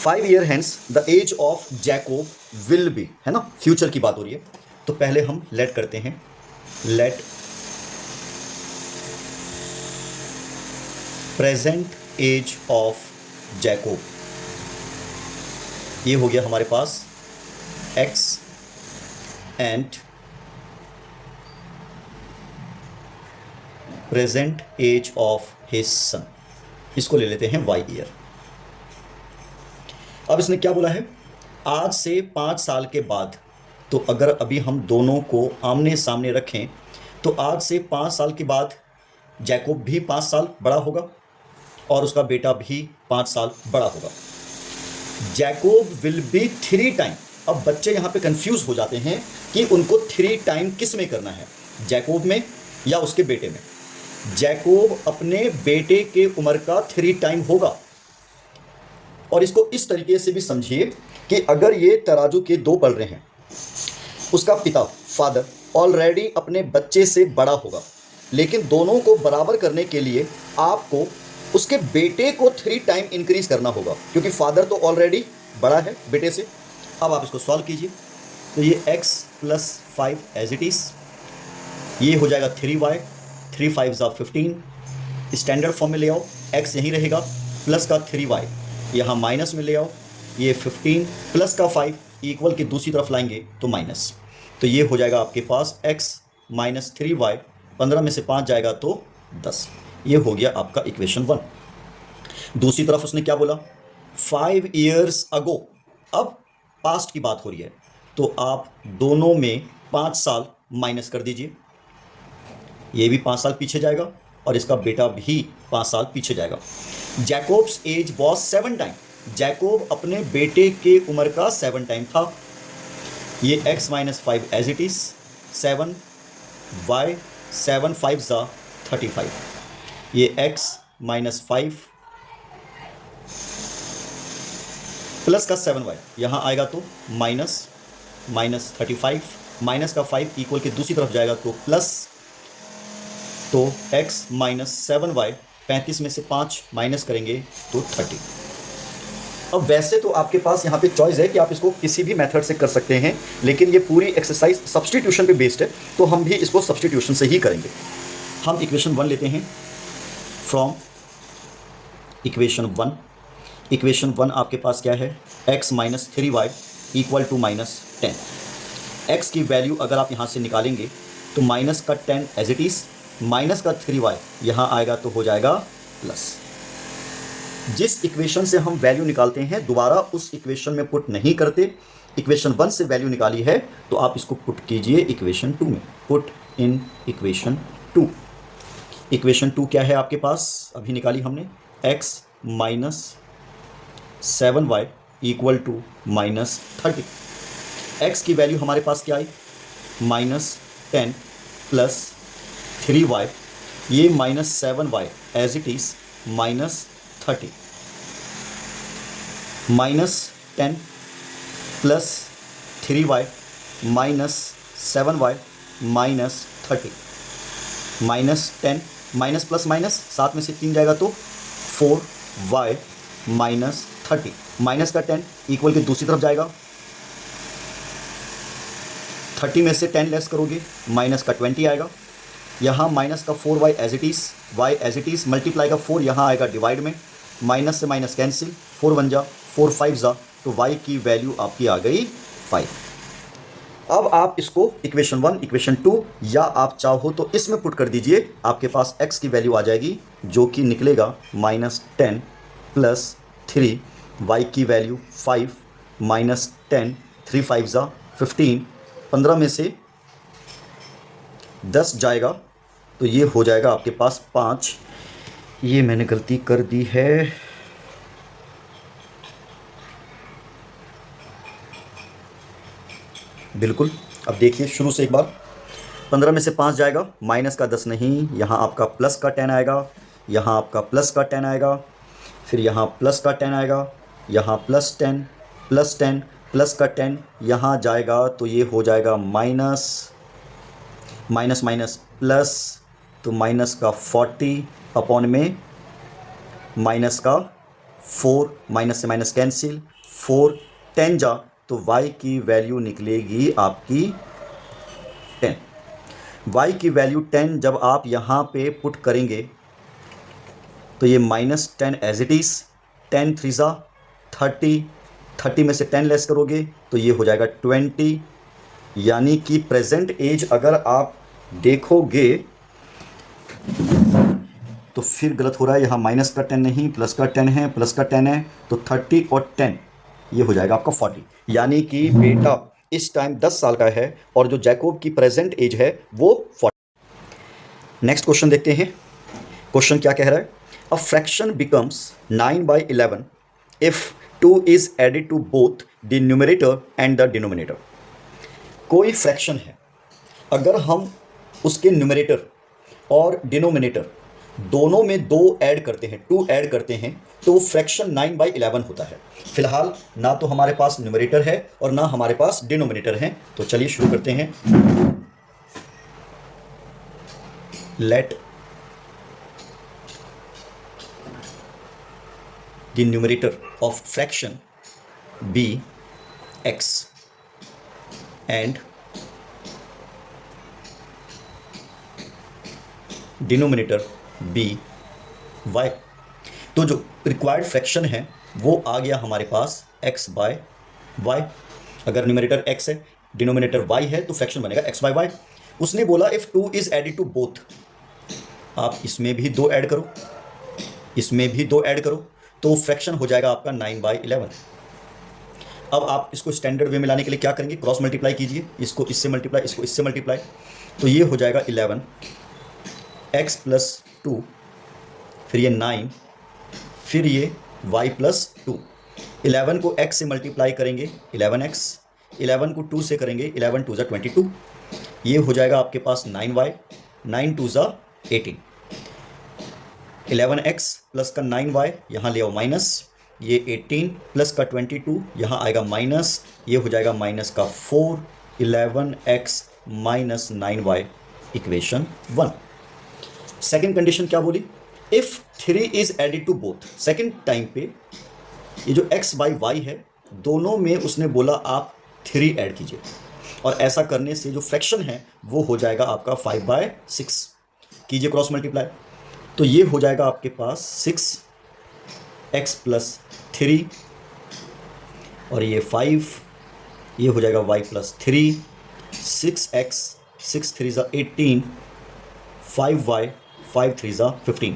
5 year hence the age of Jacob will be, है ना, future की बात हो रही है। तो पहले हम लेट करते हैं, let present age of Jacob, ये हो गया हमारे पास x and present age of his son, इसको ले लेते हैं y ईयर। अब इसने क्या बोला है, आज से 5 साल के बाद। तो अगर अभी हम दोनों को आमने सामने रखें तो आज से 5 साल के बाद जैकोब भी 5 साल बड़ा होगा और उसका बेटा भी 5 साल बड़ा होगा। Jacob will B 3 time. अब बच्चे यहाँ पे कंफ्यूज हो जाते हैं कि उनको 3 टाइम किस में करना है, जैकोब में या उसके बेटे में। जैकोब अपने बेटे के उम्र का 3 टाइम होगा। और इसको इस तरीके से भी समझिए कि अगर ये तराजू के 2 पल रहे हैं, उसका पिता फादर ऑलरेडी अपने बच्चे से बड़ा होगा, लेकिन दोनों को बराबर करने के लिए आपको उसके बेटे को 3 टाइम इंक्रीज करना होगा, क्योंकि फादर तो ऑलरेडी बड़ा है बेटे से। अब आप इसको सॉल्व कीजिए, तो ये x + 5 एज इट इज़, ये हो जाएगा 3y, 3 5 = 15। स्टैंडर्ड फॉर्म में ले आओ, x यहीं रहेगा, प्लस का 3y यहाँ माइनस में ले आओ, ये 15 प्लस का 5 इक्वल की दूसरी तरफ लाएंगे तो माइनस। तो ये हो जाएगा आपके पास x - 3y, 15 में से 5 जाएगा तो 10। ये हो गया आपका इक्वेशन 1। दूसरी तरफ उसने क्या बोला, 5 years ago। अब पास्ट की बात हो रही है, तो आप दोनों में 5 साल माइनस कर दीजिए, ये भी 5 साल पीछे जाएगा और इसका बेटा भी 5 साल पीछे जाएगा। Jacob's age was 7 time. Jacob अपने बेटे के उम्र का 7 टाइम था। ये x - 5 as it is, 7 y, 7 5 = 35। ये x - 5 प्लस का 7y यहाँ आएगा तो माइनस 35, माइनस का 5 इक्वल के दूसरी तरफ जाएगा तो प्लस, तो x - 7y, 35 में से 5 माइनस करेंगे तो 30। अब वैसे तो आपके पास यहाँ पे चॉइस है कि आप इसको किसी भी मेथड से कर सकते हैं, लेकिन ये पूरी एक्सरसाइज सब्स्टिट्यूशन पे बेस्ड है, तो हम भी इसको सब्स्टिट्यूशन से ही करेंगे। हम इक्वेशन 1 लेते हैं फ्रॉम इक्वेशन 1। इक्वेशन 1 आपके पास क्या है, x - 3y = -10। x की वैल्यू अगर आप यहाँ से निकालेंगे तो माइनस का 10 एज इट इज़, माइनस का 3y यहाँ आएगा तो हो जाएगा प्लस। जिस इक्वेशन से हम वैल्यू निकालते हैं दोबारा उस इक्वेशन में पुट नहीं करते। इक्वेशन 1 से वैल्यू निकाली है तो आप इसको पुट कीजिए इक्वेशन 2 में, पुट इन इक्वेशन 2। इक्वेशन 2 क्या है आपके पास, अभी निकाली हमने, x - 7y = -30। x की वैल्यू हमारे पास क्या आई, -10 प्लस 3y, ये -7y as it is, -30, -10 plus 3y -7y -30, -10 minus plus minus, 7 में से 3 जाएगा तो 4y -30, माइनस का 10 इक्वल के दूसरी तरफ जाएगा, 30 में से 10 लेस करोगे माइनस का 20 आएगा, यहाँ माइनस का 4y as it is, y as it is, multiply का 4 यहाँ आएगा डिवाइड में, माइनस से माइनस कैंसिल, 4 1 = 4 5 = तो y की वैल्यू आपकी आ गई 5। अब आप इसको इक्वेशन 1, इक्वेशन 2 या आप चाहो तो इसमें पुट कर दीजिए, आपके पास x की वैल्यू आ जाएगी जो कि निकलेगा -10 प्लस 3, y की वैल्यू 5 -10, 3 5 = 15, 15 में से 10 जाएगा तो ये हो जाएगा आपके पास 5। ये मैंने गलती कर दी है, बिल्कुल। अब देखिए शुरू से एक बार, 15 में से 5 जाएगा, माइनस का 10 नहीं, यहाँ आपका प्लस का 10 आएगा, यहाँ आपका प्लस का 10 आएगा, फिर यहाँ प्लस का 10 आएगा, यहाँ प्लस 10 प्लस 10 प्लस का 10 यहाँ जाएगा तो ये हो जाएगा माइनस माइनस माइनस प्लस, तो माइनस का 40 अपॉन में माइनस का 4, माइनस से माइनस कैंसिल, 4 10 जा तो y की वैल्यू निकलेगी आपकी 10। y की वैल्यू 10 जब आप यहाँ पे पुट करेंगे तो ये -10 एज इट इज़, 10 3 जा 30, 30 में से 10 लेस करोगे तो ये हो जाएगा 20। यानी कि प्रेजेंट एज अगर आप देखोगे तो फिर गलत हो रहा है, यहाँ माइनस का 10 नहीं, प्लस का 10 है, प्लस का 10 है, तो 30 और 10 ये हो जाएगा आपका 40। यानी कि बेटा इस टाइम 10 साल का है और जो जैकोब की प्रेजेंट एज है वो 40। नेक्स्ट क्वेश्चन देखते हैं। क्वेश्चन क्या कह रहा है? A fraction becomes 9/11 if 2 is added to both the numerator and the denominator. कोई फ्रैक्शन है, अगर हम उसके न्यूमरेटर और डिनोमिनेटर दोनों में 2 ऐड करते हैं, 2 ऐड करते हैं, तो वो फ्रैक्शन 9/11 होता है। फिलहाल ना तो हमारे पास न्यूमरेटर है और ना हमारे पास डिनोमिनेटर है, तो चलिए शुरू करते हैं। Let the numerator of fraction be x and denominator be y। तो जो रिक्वायर्ड फ्रैक्शन है वो आ गया हमारे पास x/y। अगर न्यूमरेटर x है, डिनोमिनेटर y है, तो फ्रैक्शन बनेगा x/y। उसने बोला if 2 is added to both, आप इसमें भी 2 ऐड करो, इसमें भी 2 ऐड करो, तो फ्रैक्शन हो जाएगा आपका 9/11। अब आप इसको स्टैंडर्ड वे में लाने के लिए क्या करेंगे? क्रॉस मल्टीप्लाई कीजिए, इसको इससे मल्टीप्लाई, इसको इससे मल्टीप्लाई, तो ये हो जाएगा 11 x + 2, फिर ये 9, फिर ये y + 2। 11 को x से मल्टीप्लाई करेंगे 11x, 11 को 2 से करेंगे 11 2 = 22, ये हो जाएगा आपके पास 9y, 9 2 = 18। 11x प्लस का 9y यहाँ ले आओ माइनस, ये 18 प्लस का 22 यहाँ आएगा माइनस, ये हो जाएगा माइनस का 4, 11x - 9y equation 1। Second condition क्या बोली? If 3 is added to both. Second time पे ये जो x/y है दोनों में उसने बोला आप 3 ऐड कीजिए, और ऐसा करने से जो फ्रैक्शन है वो हो जाएगा आपका 5/6। कीजिए क्रॉस मल्टीप्लाई, तो ये हो जाएगा आपके पास 6x + 3 और ये 5, ये हो जाएगा y + 3, 6x 6 3 = 18, 5y 5 3 = 15,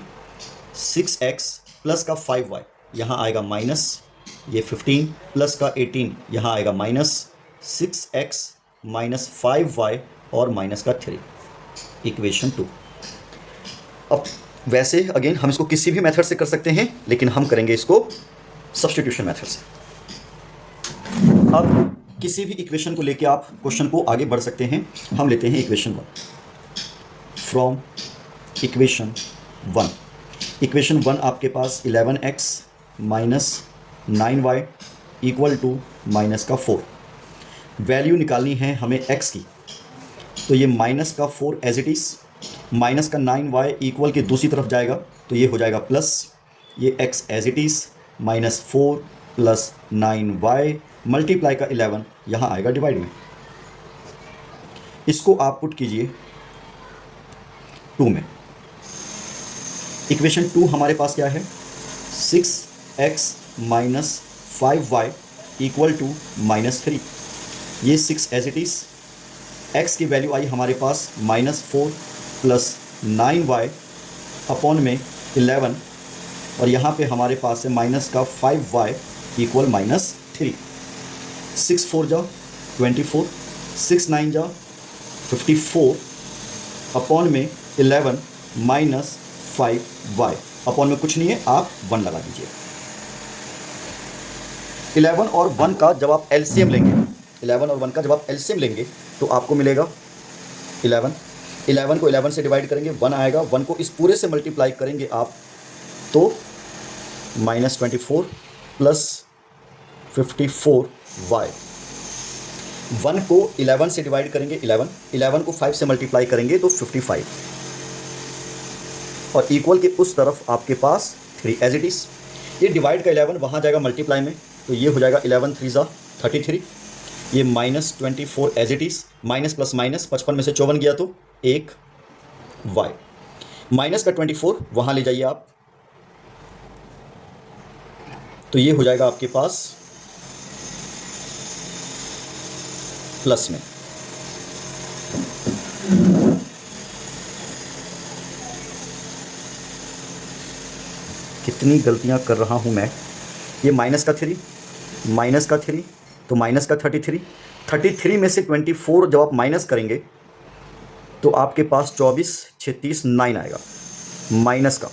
6x plus का 5y यहाँ आएगा माइनस, ये 15 प्लस का 18 यहाँ आएगा माइनस, 6x - 5y और माइनस का 3 इक्वेशन 2। अब वैसे अगेन हम इसको किसी भी मेथड से कर सकते हैं, लेकिन हम करेंगे इसको सब्स्टिट्यूशन मेथड से। अब किसी भी इक्वेशन को लेके आप क्वेश्चन को आगे बढ़ सकते हैं। हम लेते हैं इक्वेशन 1। फ्रॉम इक्वेशन 1, इक्वेशन 1 आपके पास 11x - 9y = -4। वैल्यू निकालनी है हमें x की, तो ये -4 एज इट इज़, माइनस का 9y इक्वल के दूसरी तरफ जाएगा, तो ये हो जाएगा प्लस, ये x as it is, -4 + 9y multiply का 11 यहाँ आएगा डिवाइड में। इसको आप पुट कीजिए 2 में। इक्वेशन 2 हमारे पास क्या है? 6x - 5y = -3। ये 6 एज इट इज़, x की वैल्यू आई हमारे पास -4 + 9y अपॉन में 11, और यहाँ पे हमारे पास है माइनस का 5y = -3। 6 4 = 24, 6 9 = 54 अपॉन में 11 - 5y अपॉन में कुछ नहीं है, आप 1 लगा दीजिए। 11 और 1 का जब आप एलसीएम लेंगे, 11 और 1 का जब आप एलसीएम लेंगे तो आपको मिलेगा 11। 11 को 11 से डिवाइड करेंगे 1 आएगा, 1 को इस पूरे से मल्टीप्लाई करेंगे आप तो -24 + 54y। 1 को 11 से डिवाइड करेंगे 11, 11 को 5 से मल्टीप्लाई करेंगे तो 55, और इक्वल के उस तरफ आपके पास 3 एज इट इज़। ये डिवाइड का 11 वहाँ जाएगा मल्टीप्लाई में, तो ये हो जाएगा 11 3 ज़ा 33, ये -24 as it is, minus plus minus 55 में से 54 गया तो 1 y, माइनस का 24 वहाँ ले जाइए आप, तो ये हो जाएगा आपके पास प्लस में। कितनी गलतियां कर रहा हूं मैं। ये माइनस का 3, माइनस का 3, तो माइनस का 33, 33 में से 24 जब आप माइनस करेंगे तो आपके पास 24 36 9 आएगा, माइनस का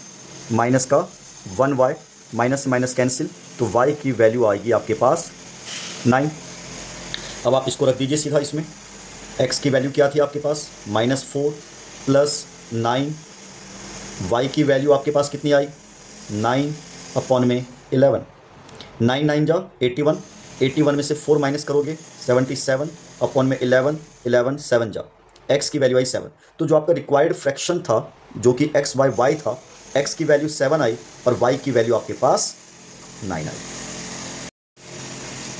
1y, माइनस से माइनस कैंसिल, तो y की वैल्यू आएगी आपके पास 9। अब आप इसको रख दीजिए सीधा इसमें, x की वैल्यू क्या थी आपके पास -4 प्लस 9, y की वैल्यू आपके पास कितनी आई 9 अपॉन में 11, 9 9 जा 81, 81 में से 4 माइनस करोगे 77 अपॉन में 11, 11 7 जा, x की वैल्यू आई 7। तो जो आपका रिक्वायर्ड फ्रैक्शन था जो कि x बाई y था, x की वैल्यू 7 आई और y की वैल्यू आपके पास 9 आई।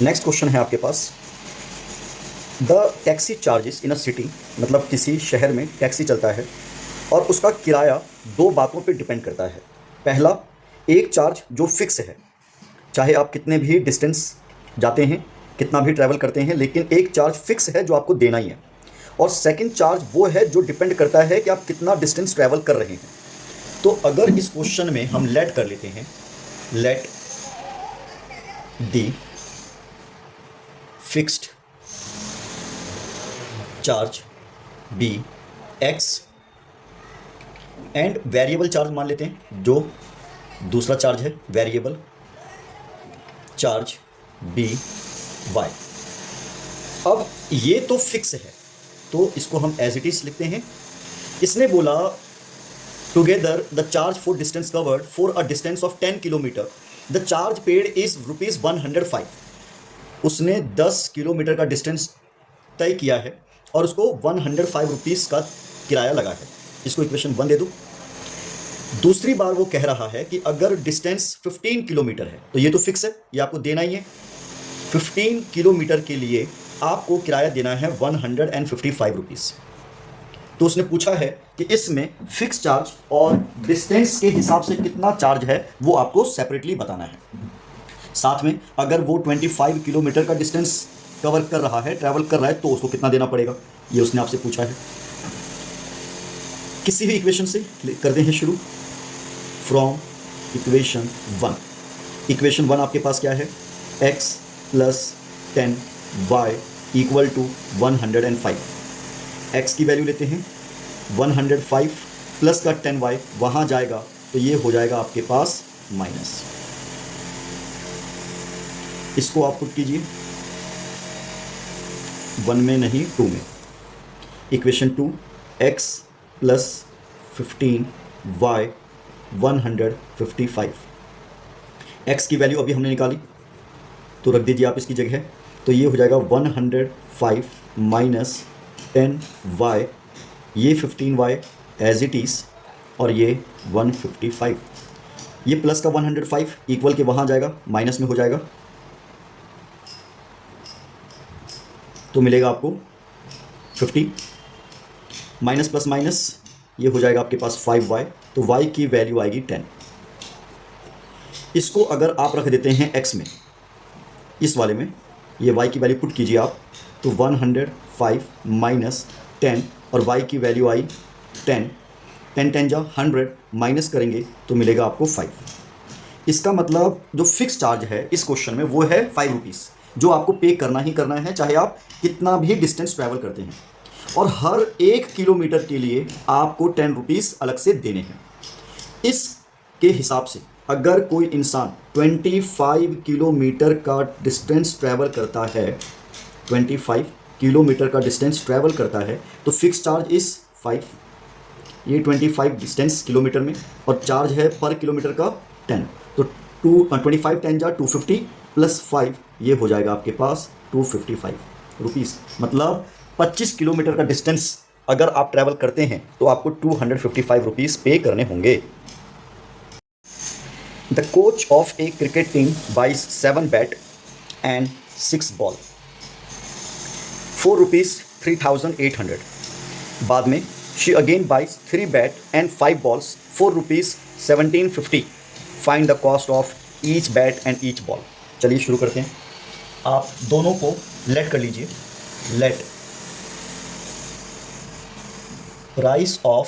नेक्स्ट क्वेश्चन है आपके पास, the taxi charges in a city, मतलब किसी शहर में टैक्सी चलता है और उसका किराया दो बातों पे डिपेंड करता है। पहला, एक चार्ज जो फिक्स है, चाहे आप कितने भी डिस्टेंस जाते हैं, कितना भी ट्रैवल करते हैं, लेकिन एक चार्ज फिक्स है जो आपको देना ही है। और सेकंड चार्ज वो है जो डिपेंड करता है कि आप कितना डिस्टेंस ट्रैवल कर रहे हैं। तो अगर इस क्वेश्चन में हम लेट कर लेते हैं, let the fixed charge be x and variable charge मान लेते हैं, जो दूसरा चार्ज है वेरिएबल चार्ज बी वाई। अब ये तो फिक्स है तो इसको हम एज इट इज लिखते हैं। इसने बोला together the charge for distance covered for a distance of 10 kilometre the charge paid is ₹105। उसने 10 किलोमीटर का डिस्टेंस तय किया है और उसको 105 रुपीज़ का किराया लगा है। इसको इक्वेशन 1 दे दो। दूसरी बार वो कह रहा है कि अगर डिस्टेंस 15 किलोमीटर है तो ये तो फिक्स है, ये आपको देना ही है। 15 किलोमीटर के लिए आपको किराया देना है 155 रुपीज़। तो उसने पूछा है कि इसमें फिक्स चार्ज और डिस्टेंस के हिसाब से कितना चार्ज है वो आपको सेपरेटली बताना है। साथ में अगर वो 25 किलोमीटर का डिस्टेंस कवर कर रहा है, ट्रैवल कर रहा है, तो उसको कितना देना पड़ेगा, ये उसने आपसे पूछा है। किसी भी इक्वेशन से करते हैं शुरू, फ्रॉम इक्वेशन 1। इक्वेशन 1 आपके पास क्या है, x plus 10y equal to 105। x की वैल्यू लेते हैं 105 प्लस का 10y वहाँ जाएगा तो ये हो जाएगा आपके पास माइनस। इसको आप पुट कीजिए 1 में नहीं 2 में। Equation 2, x plus 15y 155। x की वैल्यू अभी हमने निकाली तो रख दीजिए आप इसकी जगह, तो ये हो जाएगा 105 माइनस 10y, ये 15y एज इट इज़ और ये 155। ये प्लस का 105 इक्वल के वहाँ जाएगा माइनस में हो जाएगा, तो मिलेगा आपको 50 माइनस प्लस माइनस ये हो जाएगा आपके पास 5y, तो y की वैल्यू आएगी 10। इसको अगर आप रख देते हैं x में, इस वाले में ये y की वैल्यू पुट कीजिए आप, तो 105 माइनस 10 और y की वैल्यू आई 10, 10 10 जा 100 माइनस करेंगे तो मिलेगा आपको 5। इसका मतलब जो फिक्स चार्ज है इस क्वेश्चन में वो है 5 रुपीज़, जो आपको पे करना ही करना है चाहे आप कितना भी डिस्टेंस ट्रैवल करते हैं। और हर 1 किलोमीटर के लिए आपको 10 रुपीज़ अलग से देने हैं। इसके हिसाब से अगर कोई इंसान 25 किलोमीटर का डिस्टेंस ट्रैवल करता है, 25 किलोमीटर का डिस्टेंस ट्रैवल करता है तो फिक्स चार्ज इज़ 5। ये 25 डिस्टेंस किलोमीटर में और चार्ज है पर किलोमीटर का 10, तो 25 10 जा 250 प्लस 5 ये हो जाएगा आपके पास 255 रुपीज़। मतलब 25 किलोमीटर का डिस्टेंस अगर आप ट्रैवल करते हैं तो आपको 255 रुपीज़ पे करने होंगे। The coach of a cricket team buys 7 bat and 6 ball, 4 rupees 3,800. बाद में she again buys 3 bat and 5 balls, 4 rupees 1750. Find the cost of each bat and each ball. चलिए शुरू करते हैं. आप दोनों को लेट कर लीजिए. Late price of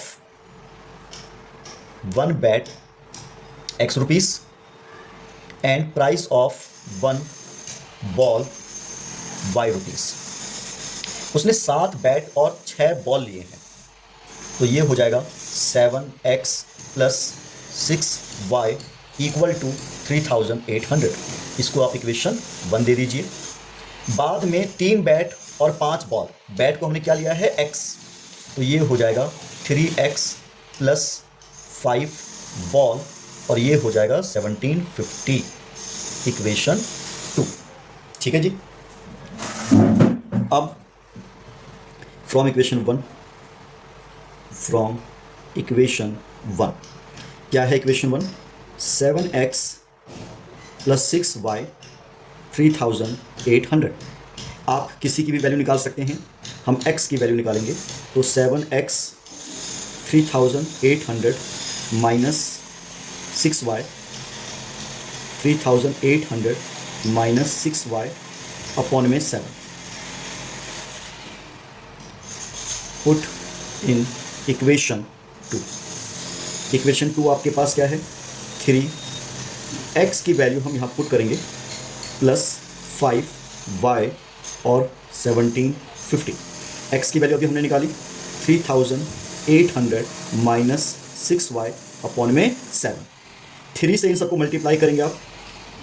1 bat x rupees and price of 1 ball y rupees. उसने 7 बैट और 6 बॉल लिए हैं, तो ये हो जाएगा 7x plus 6y equal to 3,800. इसको आप इक्वेशन 1 दे दीजिए. बाद में 3 बैट और 5 बॉल, बैट को हमने क्या लिया है x, तो ये हो जाएगा 3x प्लस 5 बॉल और ये हो जाएगा 1750. इक्वेशन 2. ठीक है जी. अब फ्रॉम इक्वेशन 1 क्या है इक्वेशन 1? 7x plus 6y 3,800. आप किसी की भी वैल्यू निकाल सकते हैं. हम x की वैल्यू निकालेंगे, तो 7x 3,800 minus 6y 3,800 minus 6y upon में 7. Put in equation 2. इक्वेशन 2 आपके पास क्या है? 3x की वैल्यू हम यहाँ पुट करेंगे प्लस 5y और 1750. x की वैल्यू अभी हमने निकाली 3,800 माइनस 6y अपॉन में 7. 3 से इन सबको मल्टीप्लाई करेंगे आप,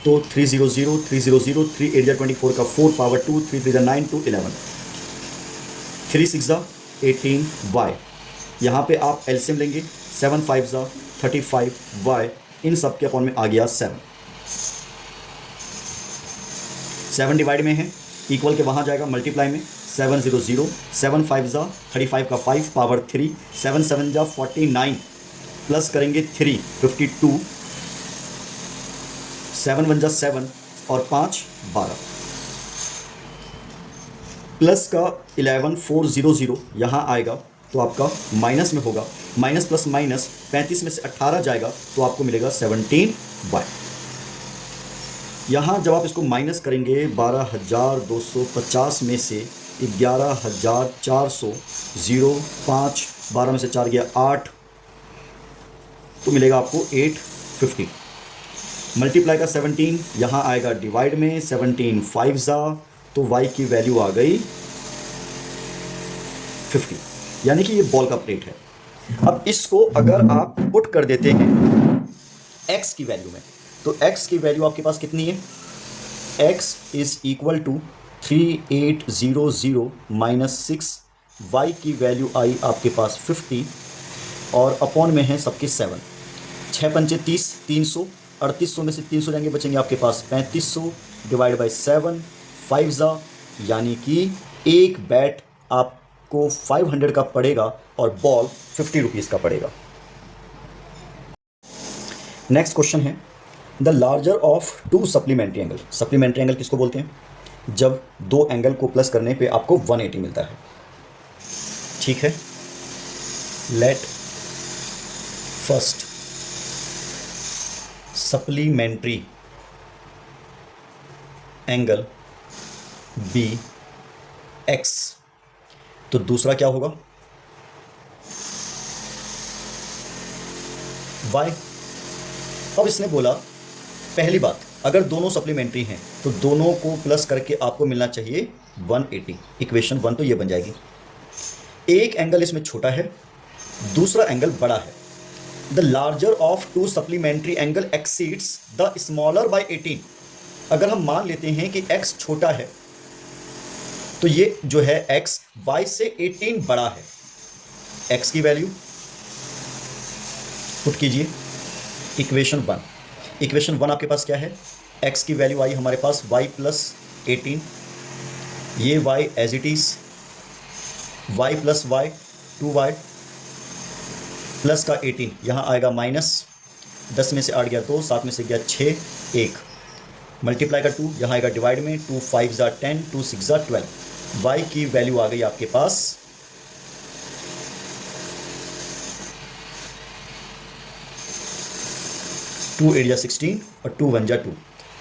तो 300 300 3 8 24 का 4 पावर 2 3 3 9 2 11 3 6 18y. यहाँ पे आप एलसीएम लेंगे, 7 5 35y. इन सब के अपॉन में आ गया 7. 7 डिवाइड में है, इक्वल के वहाँ जाएगा मल्टीप्लाई में. 7 0 0 7 5 35 का 5 पावर 3 7 7 49 प्लस करेंगे 3 52 7 1 7 और 5 12 प्लस का 11 400 यहाँ आएगा, तो आपका माइनस में होगा. माइनस प्लस माइनस 35 में से 18 जाएगा, तो आपको मिलेगा 17y. यहाँ जब आप इसको माइनस करेंगे 12,250 में से 11,400 0 5 12 में से 4 गया 8, तो मिलेगा आपको 850. मल्टीप्लाई का 17 यहाँ आएगा डिवाइड में, 17 5 तो y की वैल्यू आ गई 50. यानी कि ये बॉल का प्लेट है. अब इसको अगर आप पुट कर देते हैं x की वैल्यू में, तो x की वैल्यू आपके पास कितनी है? x is equal to 3800 minus 6, y की वैल्यू आई आपके पास 50 और अपॉन में है सबके 7. 6 पंचे 30, 300, 3800 में से 300 जाएंगे, बचेंगे आपके पास 3500 डिवाइड बाई 7 5 यानी कि एक बैट आपको 500 का पड़ेगा और बॉल 50 रुपीज़ का पड़ेगा. नेक्स्ट क्वेश्चन है the larger of 2 supplementary angle. Supplementary angle किसको बोलते हैं? जब 2 एंगल को प्लस करने पे आपको 180 मिलता है. ठीक है. Let first supplementary angle be x, तो दूसरा क्या होगा? y. अब इसने बोला पहली बात, अगर दोनों सप्लीमेंट्री हैं तो दोनों को प्लस करके आपको मिलना चाहिए 180. इक्वेशन 1 तो ये बन जाएगी. एक एंगल इसमें छोटा है, दूसरा एंगल बड़ा है. The larger of 2 supplementary angle exceeds the smaller by 18. अगर हम मान लेते हैं कि x छोटा है, तो ये जो है x y से 18 बड़ा है. x की वैल्यू पुट कीजिए इक्वेशन 1. इक्वेशन 1 आपके पास क्या है? x की वैल्यू आई हमारे पास y प्लस 18, ये y as it is, y plus y 2y plus का 18 यहाँ आएगा माइनस, 10 में से 8 गया 2, 7 में से गया 6 1 मल्टीप्लाई का 2 यहाँ आएगा डिवाइड में, 2 5 ज़ा 10, 2 6 ज़ा 12। y की वैल्यू आ गई आपके पास 2 8 ज़ा 16 और 2 1 ज़ा 2,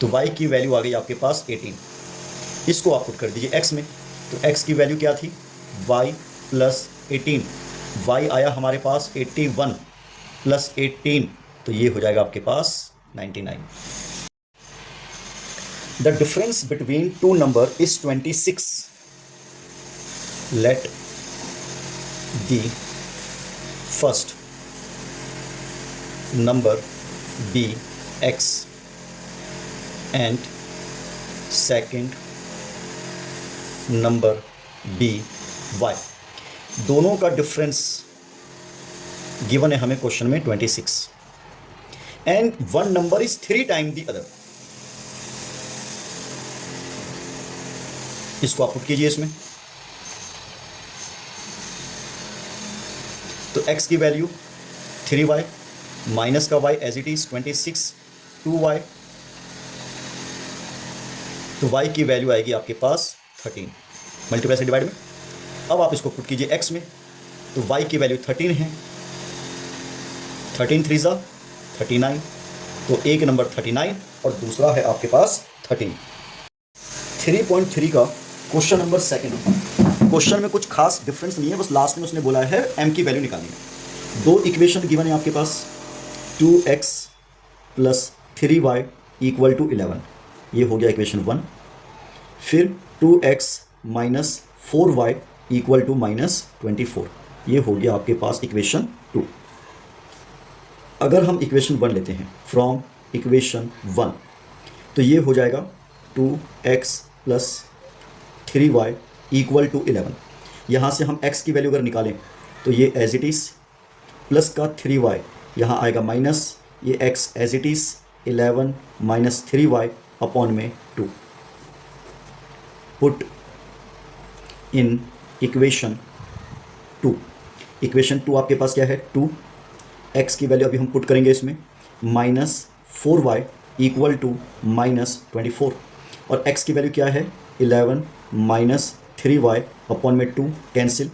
तो y की वैल्यू आ गई आपके पास 18। इसको आप पुट कर दीजिए x में, तो x की वैल्यू क्या थी, y प्लस 18, y आया हमारे पास 81 प्लस 18, तो ये हो जाएगा आपके पास 99। The difference between two number is 26. Let the first number be x and second number be y. दोनों का डिफरेंस गिवन है हमें क्वेश्चन में 26, and one number is 3 time the other. इसको आप पुट कीजिए इसमें, तो x की वैल्यू 3y माइनस का y as it is 26 2y, तो y की वैल्यू आएगी आपके पास 13 मल्टीप्लाई से डिवाइड में। अब आप इसको पुट कीजिए x में, तो y की वैल्यू 13 है, 13 3 ज़ा 39, तो एक नंबर 39 और दूसरा है आपके पास 13। 3.3 का क्वेश्चन नंबर सेकंड। क्वेश्चन में कुछ खास डिफरेंस नहीं है, बस लास्ट में उसने बोला है m की वैल्यू निकालनी है। दो इक्वेशन गिवन है आपके पास, 2x plus 3y equal to 11, ये हो गया इक्वेशन 1। फिर 2x minus 4y equal to minus 24, ये हो गया आपके पास इक्वेशन 2। अगर हम इक्वेशन 1 लेते हैं फ्रॉम इक्वेशन 1, तो ये हो जाएगा 2x plus 3y equal to 11। यहाँ से हम x की वैल्यू अगर निकालें तो ये एज इट इज़ प्लस का 3y, यहाँ आएगा माइनस, ये x as it is 11 minus 3y upon में 2। Put in equation 2। इक्वेशन 2 आपके पास क्या है, 2, x की वैल्यू अभी हम पुट करेंगे इसमें, minus 4y equal to minus 24, और x की वैल्यू क्या है 11 माइनस 3y अपॉन में 2 कैंसिल,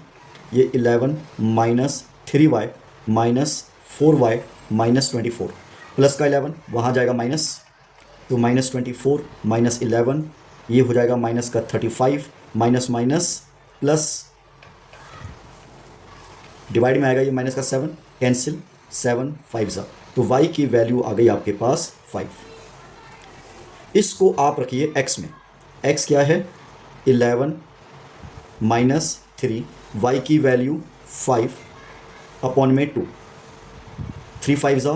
ये 11 minus 3y minus 4y minus 24, plus का 11 वहाँ जाएगा माइनस, तो माइनस 24 माइनस 11 ये हो जाएगा माइनस का 35, माइनस माइनस प्लस डिवाइड में आएगा ये माइनस का 7 कैंसिल, 7 5 ज़ा, तो y की वैल्यू आ गई आपके पास 5। इसको आप रखिए x में, x क्या है 11 माइनस 3, y की वैल्यू 5 अपॉन में 2, 3 5 ज़ा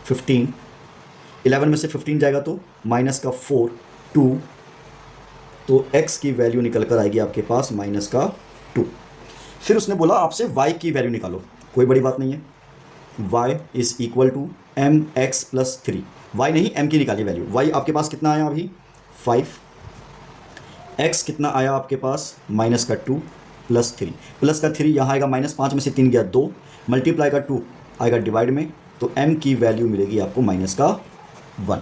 15, 11 में से 15 जाएगा तो माइनस का 4 2, तो x की वैल्यू निकल कर आएगी आपके पास माइनस का 2। फिर उसने बोला आपसे y की वैल्यू निकालो, कोई बड़ी बात नहीं है, y is equal to m x plus 3, y नहीं m की निकालिए वैल्यू। y आपके पास कितना आया अभी 5, x कितना आया आपके पास माइनस का 2 प्लस 3, प्लस का 3 यहाँ आएगा माइनस, 5 में से 3 गया 2, मल्टीप्लाई का 2 आएगा डिवाइड में, तो m की वैल्यू मिलेगी आपको माइनस का 1।